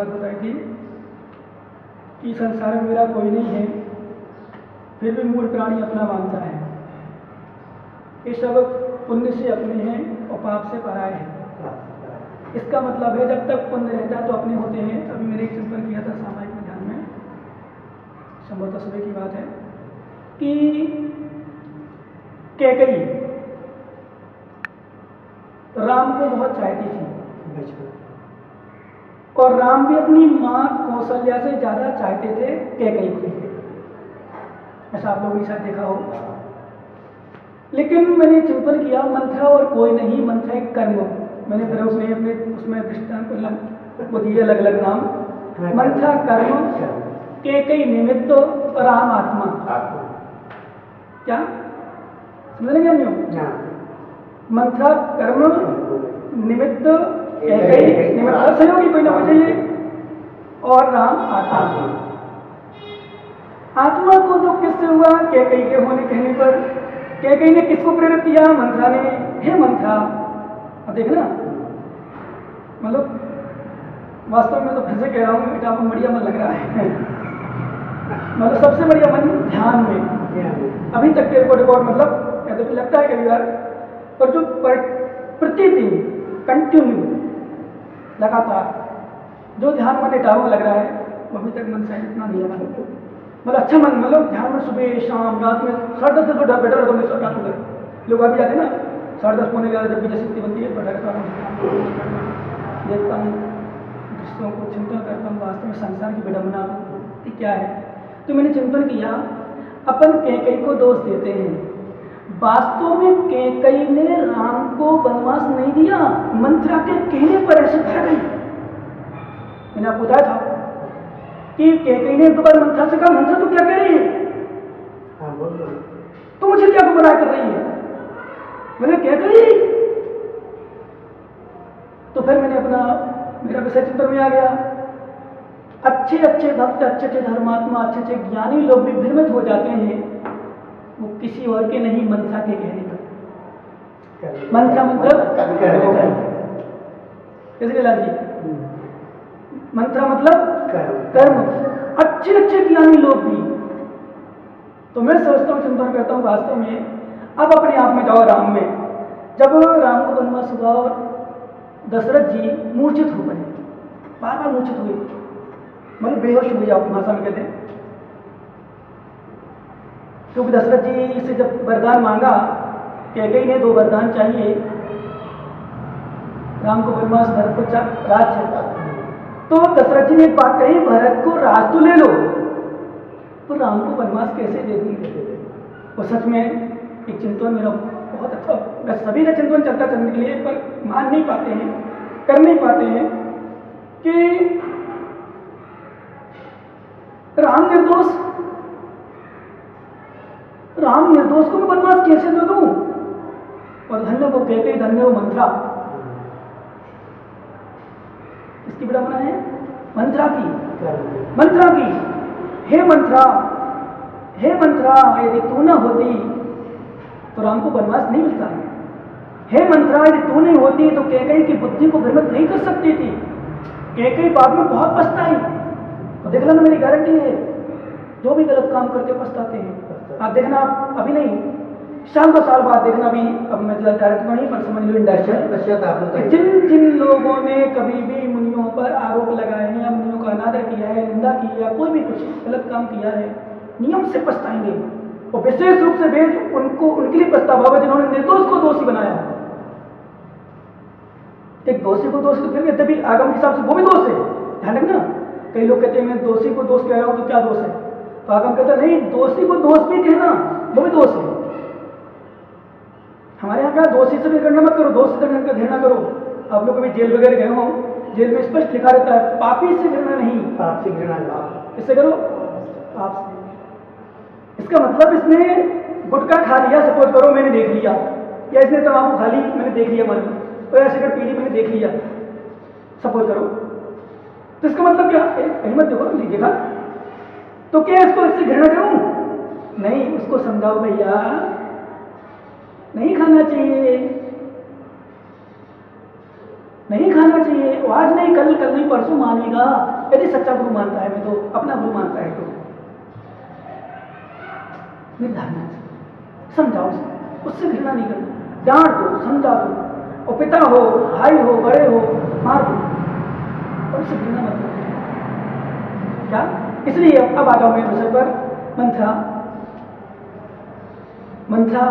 बात बताई थी कि संसार में मेरा कोई नहीं है, फिर भी मूल प्राणी अपना मानता है। ये सब पुण्य से अपने हैं और पाप से पराए हैं। इसका मतलब है जब तक पुण्य रहता है तो अपने होते हैं। अभी मैंने एक चिंतन किया था सामायिक में ध्यान में, संभवतः सुबह की बात है कि कैकेयी राम को बहुत चाहती थी और राम भी अपनी माँ कौशल्या से ज़्यादा चाहते थे कैकेयी को। ऐसा आप लोगों ने शायद देखा हो। लेकिन मैंने चिंतन किया, मंत्रा और कोई नहीं, मंत्रा एक कर्म। मैंने फिर अपने उसमें दृष्टांत वो दिए अलग अलग नाम। मंत्रा कर्म, कैकेयी निमित्त और राम आत्मा। क्या समझ रहे क्या? मंत्रा कर्म निमित्त, कैकेयी निमित्त सहयोगी कोई ना कोई चाहिए, और राम आत्मा। आत्मा को दुख किससे हुआ? कैकेयी के होने कहने पर। कैकेयी ने किसको प्रेरित किया? मंत्रा ने। हे मंत्रा, अब देखना, मतलब वास्तव में तो फिर से कह रहा हूँ बेटा आपको बढ़िया मन लग रहा है। मतलब सबसे बढ़िया मन ध्यान में अभी तक के रिकॉर्ड, मतलब या तो लगता है कभी बार, पर जो प्रतिदिन कंटिन्यू लगातार जो ध्यान मन डाउन लग रहा है वो अभी तक मन शायद इतना नहीं लगा। मतलब अच्छा मन, मतलब ध्यान में सुबह शाम रात में 10:30 से तो बेटर रहता है। रात में लोग अभी जाते हैं ना 10:30 पौने 11 जब भी जैसे बनती है बैठा देखता हूँ, दृश्यों को चिंतन करता हूँ, वास्तव में संसार की विडंबना कि क्या है। तो मैंने चिंतन किया, अपन कैकेयी को दोष देते हैं, वास्तव में कैकेयी ने राम को वनवास नहीं दिया, मंत्रा के कहने पर ऐसे कर गई। मैंने आपको बताया था कि कैकेयी ने एक बार मंत्रा से कहा, मंत्रा तू क्या कह रही है? तो मुझे क्या गुमराह कर रही है? मैंने कैकेयी। तो फिर मैंने अपना मेरा विषय चिंतन में आ गया। अच्छे अच्छे भक्त, अच्छे अच्छे धर्मात्मा, अच्छे अच्छे ज्ञानी लोग भी भ्रमित हो जाते हैं, वो किसी और के नहीं, मंत्रा के कहने पर। मंत्रा मतलब कैसे लाल जी? मंत्रा मतलब कर्म। अच्छे अच्छे ज्ञानी लोग भी। तो मैं सोचता हूँ, चिंतन करता हूँ, वास्तव में अब अपने आप में जाओ राम में। जब राम को वनवास हुआ और दशरथ जी मूर्छित हो गए, बार बार मूर्छित हुए, मतलब बेहोश हुए आप भाषा में कहते हैं, क्योंकि दशरथ जी से जब वरदान मांगा, कैकेयी ने 2 वरदान चाहिए, राम को वनवास, भरत को राज्य। तो दशरथ जी ने एक बात कही, भरत को राज तो ले लो, तो राम को वनवास कैसे दे दूंगे? वो सच में एक चिंतन मेरा बहुत अच्छा, बस सभी का चिंतन चलता चलने के लिए, पर मान नहीं पाते हैं, कर नहीं पाते हैं कि राम निर्दोष को मैं वनवास कैसे दे दूं? और धन्य वो कैकेयी, धन्य वो मंत्रा। इसकी विडंबना है मंत्रा की। हे मंत्रा, यदि तू न होती तो राम को वनवास नहीं मिलता है। हे मंत्रा, यदि तू नहीं होती तो कैकेयी की बुद्धि को भ्रमित नहीं कर सकती थी। कैकेयी बाद में बहुत पछताई। तो देख लेना, मेरी गारंटी है, जो भी गलत काम करते पछताते हैं। आप देखना, अभी नहीं, साल 2 साल बाद देखना। भी अब मैं डायरेक्ट नहीं, पर समझ लो इंडायरेक्ट, जिन लोगों ने कभी भी मुनियों पर आरोप लगाए हैं या मुनियों का अनादर किया है, निंदा की है, कोई भी कुछ गलत काम किया है, नियम से पछताएंगे। और विशेष रूप से भेद उनको, उनके लिए पछतावा होगा जिन्होंने निर्दोष को दोषी बनाया। एक दोषी को दोषी, तो फिर भी तभी आगम के हिसाब से वो भी दोष है, ध्यान रखना। कई लोग कहते हैं मैं दोषी को दोष कह रहा हूं तो क्या दोष है? तो आगम कहता नहीं, दोषी को दोष भी कहना वो भी दोष है। हमारे यहाँ क्या, दोषी से भी घृणा मत करो, दोष से घृणा करो। आप लोग कभी जेल वगैरह गए हो, जेल में स्पष्ट लिखा रहता है, पापी से घृणा नहीं, पाप से घृणा। किससे करो? पाप से। इसका मतलब इसने गुटखा खा लिया, सपोज करो, मैंने देख लिया, या इसने तंबाकू खा ली, मैंने देख लिया, मान लो, तो या सिगरेट पी ली, मैंने देख लिया, सपोज करो, तो इसका मतलब क्या? हिम्मत देखो, नहीं देखा तो क्या इसको इससे घृणा करूं? नहीं, उसको समझाओ भैया नहीं खाना चाहिए, नहीं खाना चाहिए, आज नहीं कल, कल नहीं परसों मानेगा। यदि सच्चा गुरु मानता है मैं तो अपना गुरु मानता है तो निर्धारण समझाओ उससे घृणा नहीं करना, डांट दो, समझा दो, और पिता हो, भाई हो, बड़े हो, मार दो, और उससे घृणा मत करो। क्या? इसलिए अब आ जाओ मेरे विषय पर। मंथरा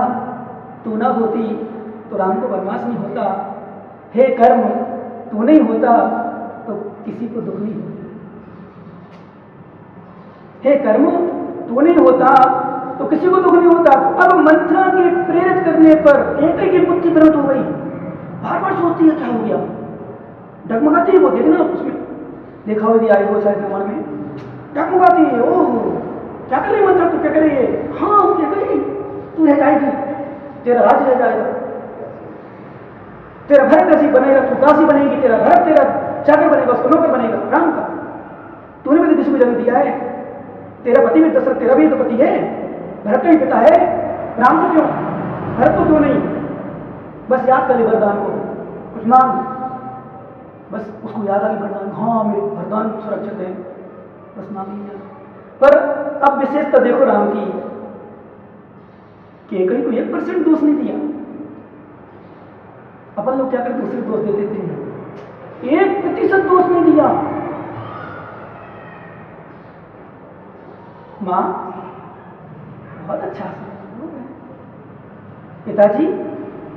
तू ना होती तो राम को वनवास नहीं होता। हे कर्म तू नहीं होता तो किसी को दुख नहीं होता। हे कर्म तू नहीं होता तो किसी को दुख नहीं होता। अब मंथरा के प्रेरित करने पर एक की बुद्धि भ्रमित हो गई, बार बार सोचती है क्या हो गया, डगमगाती है वो, देखना उसमें देखा हो, यदि आई हो शायद रामायण में, डगमगाती है, ओह क्या कर रही मंथरा, तू क्या कर रही है, हाँ क्या कर रही, तू रह जाएगी, तेरा राज्य रह जाएगा, तेरा भरत ऐसी बनेगा, तू दासी बनेगी, तेरा भरत तेरा चाकर बनेगा, उसको नौकर बनेगा राम का। तूने भी तो किसी को जन्म दिया है, तेरा पति भी दशरथ तेरा भी तो पति है, भरत का ही पिता है, राम को क्यों, भरत को क्यों नहीं। बस याद कर ले वरदान को, कुछ मांग, बस उसको याद आ गई वरदान, हाँ मेरे वरदान सुरक्षित है, बस मांग लिया। पर अब विशेषता देखो राम की, केकई को 1% दोष नहीं दिया। अपन लोग क्या करते दूसरे दोष दे देते हैं, 1% दोष नहीं दिया। मां बहुत अच्छा है, पिताजी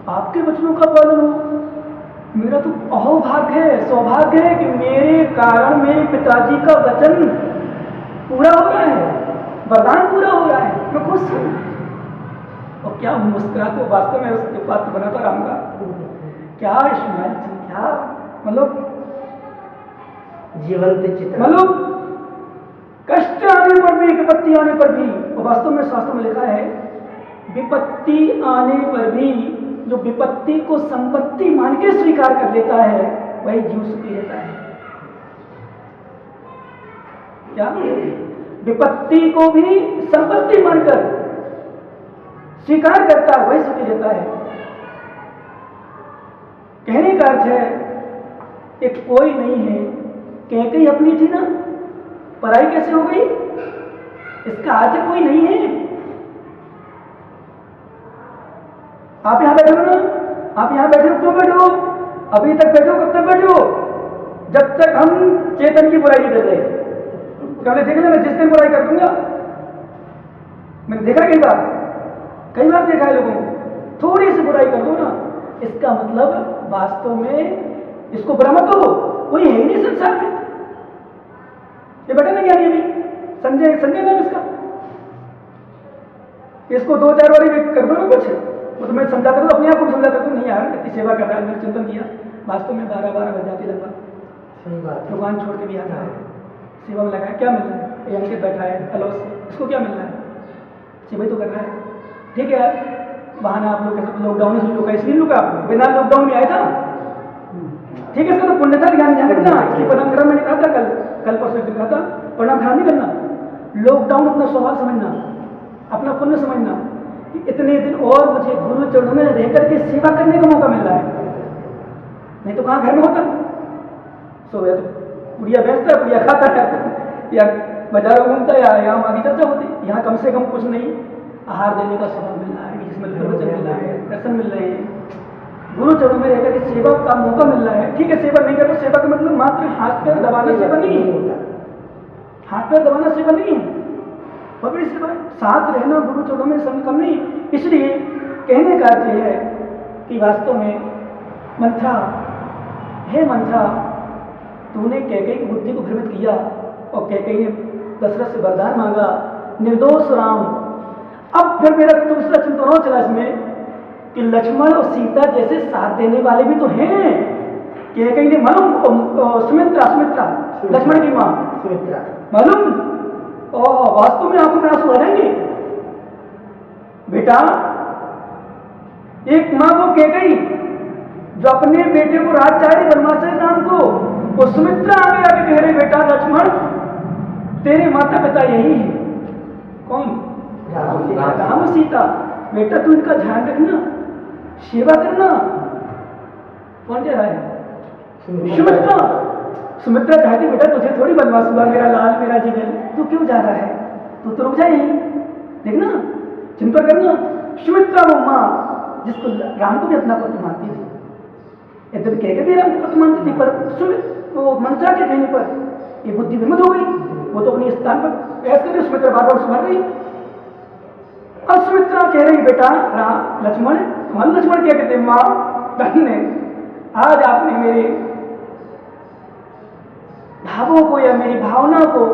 आपके वचनों का पालन हो, मेरा तो अहोभाग्य है, सौभाग्य है कि मेरे कारण मेरे पिताजी का वचन पूरा हो रहा है, वरदान पूरा हो रहा है, मैं खुश हूं। और क्या मुस्कुरा तो वास्तव में उसके पात्र बना था राम का, क्या स्माइल थी, क्या मतलब जीवंत चित्र, मतलब कष्ट आने पर भी, विपत्ति आने पर भी, और वास्तव में शास्त्र में लिखा है विपत्ति आने पर भी जो विपत्ति को संपत्ति मान के स्वीकार कर लेता है वही जीव सुखी रहता है। क्या? विपत्ति को भी संपत्ति मानकर स्वीकार करता है वही सुखी रहता है। कहने का अर्थ है एक कोई नहीं है, कैकेयी अपनी थी ना, पराई कैसे हो गई, इसका अर्थ कोई नहीं है। आप यहां बैठे हो ना, आप यहां बैठे हो, क्यों बैठे हो, अभी तक बैठे हो, कब तक बैठे हो, जब तक हम चेतन की बुराई नहीं कर रहे। क्या देख लेना, जिस दिन बुराई कर दूंगा, मैंने देखा कई बार देखा है लोगों को, थोड़ी सी बुराई कर दो ना, इसका मतलब वास्तव में इसको बुरा मत हो, कोई है ही नहीं संसार में। ये बैठे ना ज्ञानी अभी संजय नाम इसका, इसको 2-4 बार कर दो ना कुछ, वो तो मैं समझाता हूँ, अपने आप को समझाता हूँ, नहीं यार इतनी सेवा कर रहा है, मैंने चिंतन किया, वास्तव में 12 बज जाती लगभग, सही बात, भगवान छोड़ के भी आता है, सेवा में लगा है, क्या मिल रहा है, ये अंकित बैठा है अलोस, इसको क्या मिल रहा है, सेवा तो कर रहा है, ठीक है यार, बहाना आप लोग कैसे लॉकडाउन में रुका, इसलिए रुका, बिना लॉकडाउन में आया था, ठीक है, इसका तो पुण्य था, ध्यान रखना, इसलिए प्रणाम करना, मैंने कहा था कल परसों दिन कहा था, प्रणाम खराब नहीं करना, लॉकडाउन अपना स्वभाव समझना, अपना पुण्य समझना, इतने दिन और मुझे गुरु चरणों में रह करके सेवा करने का मौका मिल रहा है, नहीं तो कहाँ घर में होता, सो या तो बुढ़िया बेचता है, बुढ़िया खाता है, या बाजारों घूमता है, या यहाँ आगे चर्चा होती, यहाँ कम से कम कुछ नहीं आहार देने का स्वभाव मिल रहा है, जिसमें प्रवचन मिल रहा है, दर्शन मिल रहे हैं, गुरु चरणों में रहकर के सेवा का मौका मिल रहा है। ठीक है, सेवा नहीं करो, सेवा का मतलब मात्र हाथ पैर दबाना सेवा नहीं है, हाथ पैर दबाना सेवा नहीं है, बड़ी सेवा, साथ रहना गुरु चरणों में संग कम नहीं। इसलिए कहने का अर्थ यह है कि वास्तव में मंथरा, हे मंथरा, तूने कैकेयी की बुद्धि को भ्रमित किया और कैकेयी ने दशरथ से वरदान मांगा, निर्दोष राम। अब फिर मेरा दूसरा चिंतन और चला इसमें कि लक्ष्मण और सीता जैसे साथ देने वाले भी तो हैं। कैकेयी ने मालूम, सुमित्रा लक्ष्मण की मां सुमित्रा, मालूम, और वास्तव में आंखों में आंसू आ जाएंगे। बेटा, एक मां वो कैकेयी जो अपने बेटे को राज चाह रही बनवास राम को, वो सुमित्रा आगे कह रहे बेटा लक्ष्मण, तेरे माता पिता यही है, कौन, राम सीता, बेटा तू इनका ध्यान रखना, सेवा करना। कौन कह रहा है, सुमित्रा, सुमित्रा चाहती बेटा तुझे थोड़ी बनवास हुआ, मेरा लाल मेरा जिगर, तू क्यों जा रहा है, तू तो रुक जा यहीं, देखना चिंता करना। सुमित्रा वो माँ जिसको राम को भी अपना पुत्र मानती थी, यद्यपि कह के भी राम को पुत्र मानती थी, पर वो मंत्रा के कहने पर ये बुद्धि विमत हो गई, वो तो अपने स्थान पर ऐसा करके सुमित्रा बार बार सुधर गई। अब सुमित्रा कह रही बेटा राम लक्ष्मण, तुम्हारे लक्ष्मण क्या कहते हैं, माँ धन्य आज आपने मेरे भावों को या मेरी भावना को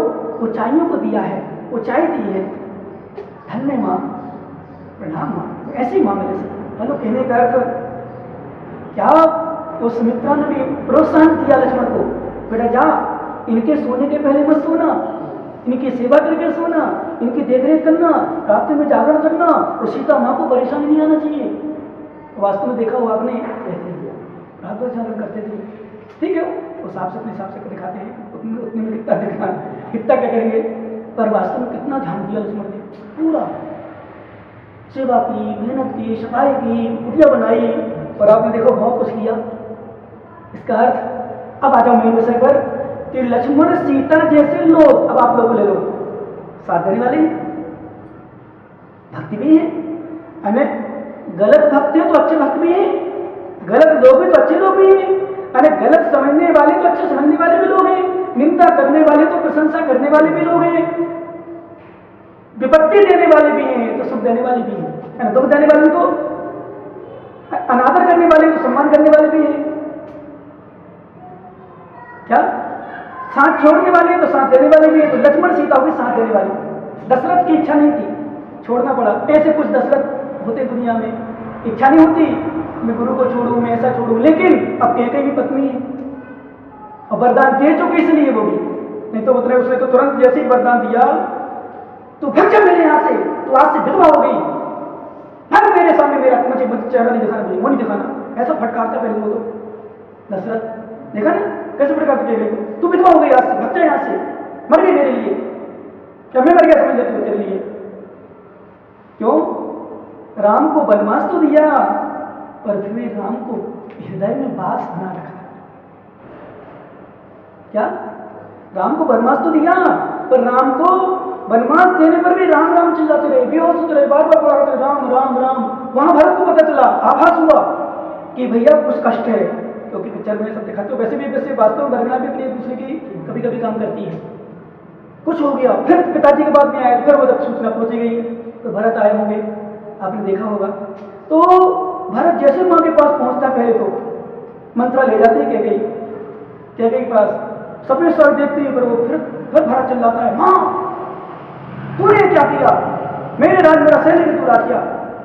ऊंचाइयों को दिया है, ऊंचाई दी है, धन्य माँ, प्रणाम माँ। ऐसी माँ मेरे से हेलो कहने का अर्थ क्या, वो सुमित्रा ने भी प्रोत्साहन दिया लक्ष्मण को, बेटा जा इनके सोने के पहले मत सोना, इनकी सेवा करके सोना, इनकी देखरेख करना, रात में जागरण करना, और सीता माँ को परेशानी नहीं आना चाहिए। वास्तव में देखा हुआ आपने ऐसे किया, रात भर जागरण करते थे, ठीक है वो साफ से दिखाते हैं, उतने में कितना दिखा कितना क्या करेंगे, पर वास्तव में कितना ध्यान दिया लक्ष्मण ने, पूरा सेवा की, मेहनत की, सफाई की, कुटिया बनाई, और आपने देखो बहुत कुछ किया। इसका अर्थ अब आ जाओ मेन विषय पर कि लक्ष्मण सीता जैसे लोग, अब आप लोग ले लो, साथ देने वाले भक्ति भी है, अने गलत भक्त है तो अच्छे भक्त भी है, गलत लोग भी तो अच्छे लोग भी हैं, अरे गलत समझने वाले तो अच्छे समझने वाले भी लोग हैं, निंदा करने वाले तो प्रशंसा करने वाले भी लोग हैं, विपत्ति देने वाले भी हैं तो सुख देने वाले भी हैं, दुख देने वाले तो अनादर करने वाले तो सम्मान करने वाले भी हैं। क्या साथ छोड़ने वाले तो साथ देने वाले भी हैं। तो लक्ष्मण सीता हुई साथ देने वाली, दशरथ की इच्छा नहीं थी, छोड़ना पड़ा। ऐसे कुछ दशरथ होते दुनिया में, इच्छा नहीं होती मैं गुरु को छोड़ूं, मैं ऐसा छोड़ूं, लेकिन अब कैकेयी भी पत्नी है और वरदान दे चुके इसलिए वो भी, नहीं तो मतलब उसने तो तुरंत जैसे ही वरदान दिया तो भाग जा मेरे यहाँ से, तो आज से विधवा हो गई, भाग मेरे सामने, मेरा मुझे चेहरा नहीं दिखाना, मुझे मुंह नहीं दिखाना, ऐसा फटकारता पहले वो तो दशरथ, देखा ना कैसे फटकारते कह गई, तू विधवा हो गई, आज से भाग जा यहाँ से, मर गई मेरे लिए, क्या मैं मर गया समझ लेती हूँ तेरे लिए, क्यों राम को वनवास तो दिया पर फिर भी राम को हृदय में वास बना रखा। क्या राम को वनवास तो दिया पर राम को वनवास देने पर भी राम राम चिल्लाते रहे, बेहोश होते रहे, बार बार बुलाते रहे राम राम राम। वहां भरत को पता चला, आभास हुआ कि भैया कुछ कष्ट है, क्योंकि पिक्चर में सब दिखाते हो, वैसे वास्तव में वर्णना भी अपनी एक दूसरे की कभी कभी काम करती है। कुछ हो गया, फिर पिताजी के बाद में आए, फिर वो जब सूचना पहुंची गई तो भरत आए होंगे, आपने देखा होगा। तो भरत जैसे माँ के पास पहुंचता, पहले तो मंत्रा ले जाते हैं कैकेयी के पास, सभी सर देखते हैं, पर वो फिर भरत चिल्लाता है, माँ तूने क्या किया, मेरे राज मेरा सैन्य ने तू राज किया,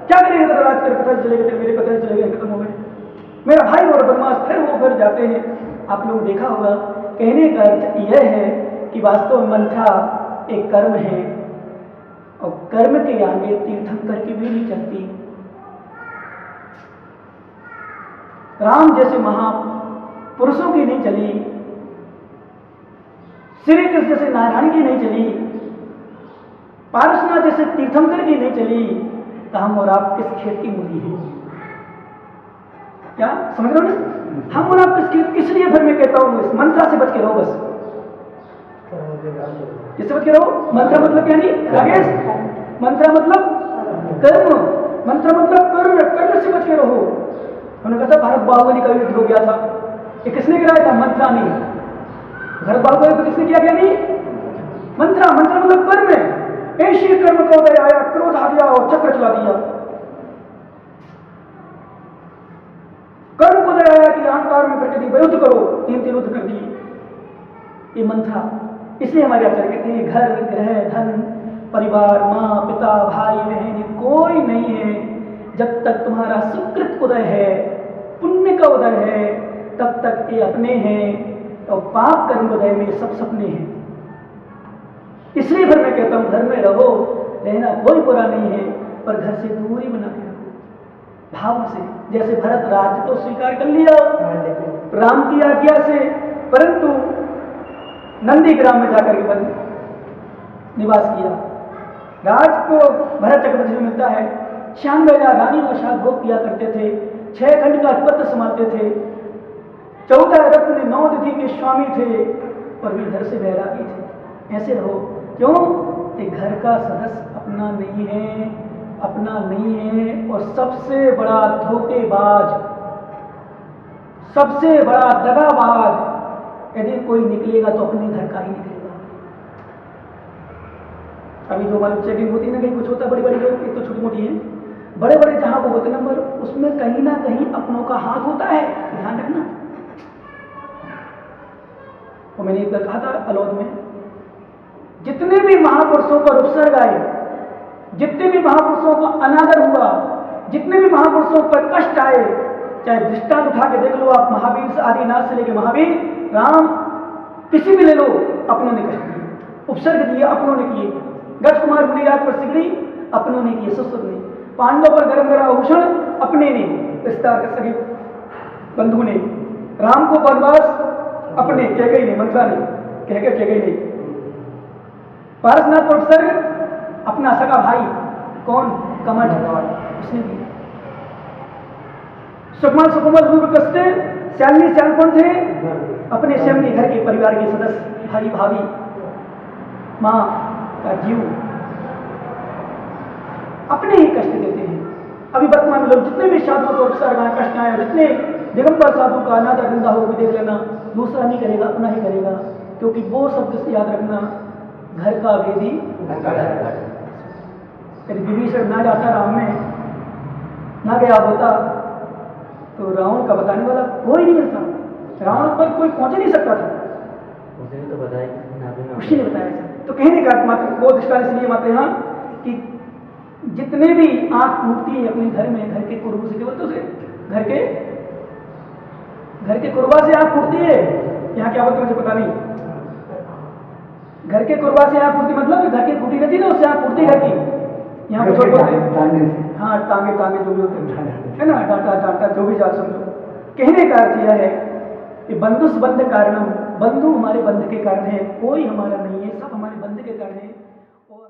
क्या करेगा तेरा राज, तेरे पिताजी चले गए, मेरे पिताजी चले गए, खत्म हो गए, मेरा भाई और बदमाश। फिर जाते हैं, आप लोग देखा होगा। कहने का अर्थ यह है कि वास्तव में मंत्रा एक कर्म है और कर्म के आगे तीर्थंकर की भी नहीं चलती। राम जैसे महापुरुषों की नहीं चली, श्री कृष्ण जैसे नारायण की नहीं चली, पारसनाथ जैसे तीर्थंकर की नहीं चली, तो हम और आप किस खेत की मूली है? क्या समझ रहे हो ना? हम और आप किस लिए फिर मैं कहता हूं इस मंत्रा से बच के रहो, बस किससे बच के रहो? मंत्र मतलब क्या नहीं राकेश, मंत्र मतलब कर्म, मंत्र मतलब कर्म, कर्म से बच के रहो। उन्होंने कहा था भारत बाहुबली का युद्ध हो गया था, ये किसने गिराया था? मंत्रा ने। भारत बाहुबली को किसने किया? क्या नहीं मंत्रा, मंत्र मतलब कर्म है। ऐसी कर्म का उदय आया, क्रोध आ गया और चक्र चला दिया। कर्म को उदय आया कि अहंकार में प्रकृति युद्ध करो, तीन युद्ध कर दिए, ये मंत्रा। इसलिए हमारे आचार्य कहते हैं घर ग्रह धन परिवार माँ पिता भाई बहन कोई नहीं है, जब तक तुम्हारा सुकृत उदय है, पुण्य का उदय है, तब तक ये अपने हैं, और पाप कर्म उदय में सब सपने हैं। इसलिए फिर मैं कहता हूं घर में रहो, रहना कोई बुरा नहीं है, पर घर से दूरी बना के रखो भाव से। जैसे भरत राज्य तो स्वीकार कर लिया राम की आज्ञा से, परंतु नंदी ग्राम में जाकर के निवास किया। राज को भरत चक्रवर्ती में मिलता है, 96,000 रानियों के साथ भोग किया करते थे, 6 खंड का अधिपत्य संभालते थे, 14 रत्न 9 निधि के स्वामी थे और वे घर से बैरागी थे। ऐसे रहो। क्यों? कि घर का सदस्य अपना नहीं है, अपना नहीं है। और सबसे बड़ा धोखेबाज, सबसे बड़ा दगाबाज यदि कोई निकलेगा तो अपने घर का ही निकलेगा। अभी जो हमारी चेकिंग होती है ना, कहीं कुछ होता है, बड़ी बड़ी लोग तो छोटी मोटी है, बड़े बड़े जहां वो होते नंबर, उसमें कहीं ना कहीं अपनों का हाथ होता है, ध्यान रखना। और मैंने एक बार कहा था अलौद में, जितने भी महापुरुषों पर उपसर्ग आए, जितने भी महापुरुषों का अनादर हुआ, जितने भी महापुरुषों पर कष्ट आए, चाहे दृष्टांत उठा के देख लो आप, महावीर से आदिनाथ से लेके महावीर, राम, किसी भी ले लो, अपनों ने कष्ट दिए, उपसर्ग दिए, अपनों ने किए। गज कुमार मुनिराज पर सिगड़ी, अपनों ने किए, ससुर ने। पांडव पर गरम गरा भूषण, अपने ने, विस्तार के सगे बंधु ने। राम को वनवास, अपने, कैकेयी ने, मंथरा ने, कैकेयी ने। पारसनाथ पर उपसर्ग, अपना सगा भाई, कौन? कमठ, उसने दिया। सुकुमार सुकुमार रूप कस्ते, श्यालनी श्याल कौन थे? अपने स्वयं के घर के परिवार के सदस्य, भाई भाभी, मां का जीव, अपने ही कष्ट देते हैं। अभी वर्तमान में लोग जितने भी साधुओं को उपसर्ग आए, कष्ट आए, जितने दिगंबर साधु का अनादर निंदा हो भी देख लेना, दूसरा नहीं करेगा, अपना ही करेगा। क्योंकि वो शब्द से याद रखना, घर का वेदी यदि विभीषण ना जाता राम में, ना गया होता, तो रावण का बताने वाला कोई नहीं मिलता, रावण पर कोई पहुंच नहीं सकता था। उसी ने तो बताया, उसी ने बताया था। तो कहने का मात्र वो दृष्टांत इसलिए मात्र यहाँ कि जितने भी आंख टूटती है अपने घर में, घर के कुर्बू से, केवल तो से घर के कुर्बा से आंख फूटती है। यहाँ क्या बोलते मुझे पता नहीं, घर के कुर्बा से आंख फूटती मतलब घर की फूटी रहती ना, उससे आंख फूटती घर की। यहाँ कुछ बोलते हैं, हाँ, टांगे टांगे जो भी होते है ना, डांटा डांटा, जो भी जात समझो। कहने का अर्थ यह है कि बंधुस बंध कारणम, बंधु हमारे बंध के कारण है, कोई हमारा नहीं है, सब हमारे बंध के कारण है। और